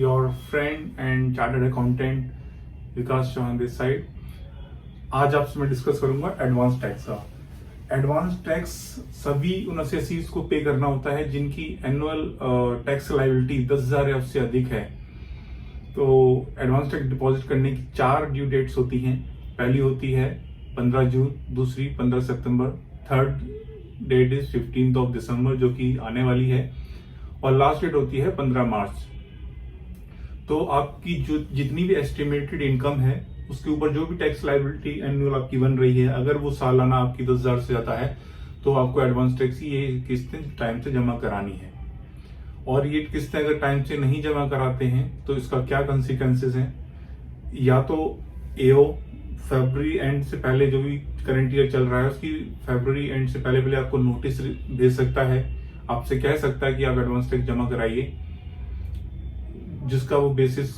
Your friend and chartered accountant Vikas Chauhan this side. आज आपसे मैं डिस्कस करूंगा एडवांस टैक्स का। एडवांस टैक्स सभी उन असेसीज को पे करना होता है जिनकी एनुअल टैक्स लायबिलिटी 10,000 या उससे अधिक है। तो एडवांस टैक्स डिपॉजिट करने की 4 ड्यू डेट्स होती हैं। पहली होती है 15 जून, दूसरी 15 सितंबर, थर्ड डेट इज 15 दिसंबर जो कि आने वाली है, और लास्ट डेट होती है 15 मार्च। तो आपकी जो जितनी भी एस्टिमेटेड इनकम है उसके ऊपर जो भी टैक्स लायबिलिटी एनुअल आपकी बन रही है, अगर वो सालाना आपकी 10,000 से ज्यादा है तो आपको एडवांस टैक्स की ये किस्तें टाइम से जमा करानी है। और ये किस्तें अगर टाइम से नहीं जमा कराते हैं तो इसका क्या कंसिक्वेंसेस हैं, या तो एओ फरवरी एंड से पहले, जो भी करंट ईयर चल रहा है उसकी फरवरी एंड से पहले पहले आपको नोटिस भेज सकता है, आपसे कह सकता है कि आप एडवांस टैक्स जमा कराइए, जिसका वो बेसिस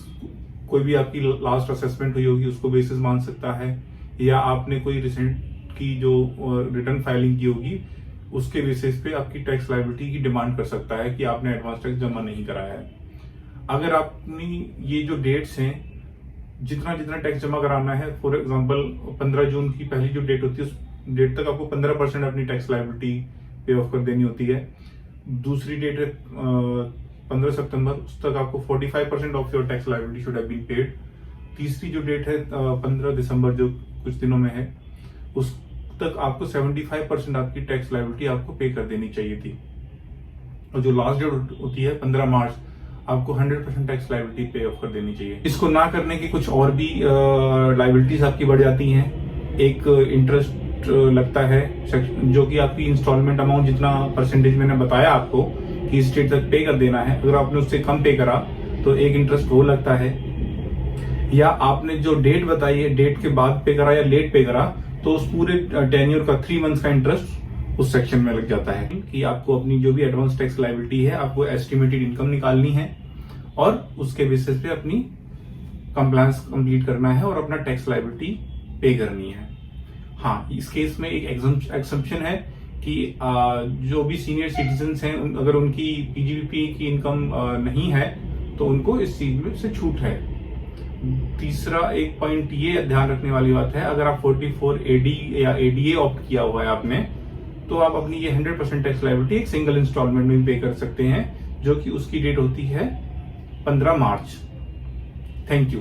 कोई भी आपकी लास्ट असेसमेंट हुई होगी उसको बेसिस मान सकता है, या आपने कोई रिसेंट की जो रिटर्न फाइलिंग की होगी उसके बेसिस पे आपकी टैक्स लायबिलिटी की डिमांड कर सकता है कि आपने एडवांस टैक्स जमा नहीं कराया है। अगर आपने ये जो डेट्स हैं, जितना जितना टैक्स जमा कराना है, फॉर एग्जांपल 15 जून की पहली जो डेट होती है उस डेट तक आपको 15% अपनी टैक्स लायबिलिटी पे ऑफ कर देनी होती है। दूसरी डेट है 15 सितंबर, उस तक आपको 45% of your tax liability should have been paid. तीसरी जो डेट है 15 दिसंबर जो कुछ दिनों में है, उस तक आपको 75% आपकी टैक्स लायबिलिटी आपको पे कर देनी चाहिए थी। और जो लास्ट डेट होती है 15 मार्च, आपको 100% टैक्स लायबिलिटी पे ऑफ कर देनी चाहिए। इसको ना करने की कुछ और भी लायबिलिटीज आपकी बढ़ जाती हैं। एक इंटरेस्ट लगता है जो कि आपकी इंस्टॉलमेंट अमाउंट जितना परसेंटेज मैंने बताया आपको कि इस डेट तक पे कर देना है, अगर आपने उससे कम पे करा तो एक इंटरेस्ट वो लगता है। या आपने जो डेट बताई है डेट के बाद पे करा या लेट पे करा तो उस पूरे टेन्योर का 3 मंथ्स का इंटरेस्ट उस सेक्शन में लग जाता है। कि आपको अपनी जो भी एडवांस टैक्स लायबिलिटी है आपको एस्टिमेटेड इनकम निकालनी है और उसके बेसिस पे अपनी कंप्लायंस कंप्लीट करना है और अपना टैक्स लायबिलिटी पे करनी है। हाँ, इस केस में एक एक्सेप्शन है कि जो भी सीनियर सिटीजन्स हैं अगर उनकी पीजीबीपी की इनकम नहीं है तो उनको इस चीज में से छूट है। तीसरा एक पॉइंट ये ध्यान रखने वाली बात है, अगर आप 44 एडी या एडीए ऑप्ट किया हुआ है आपने, तो आप अपनी ये 100% टैक्स लायबिलिटी एक सिंगल इंस्टॉलमेंट में पे कर सकते हैं, जो कि उसकी डेट होती है 15 मार्च। Thank you.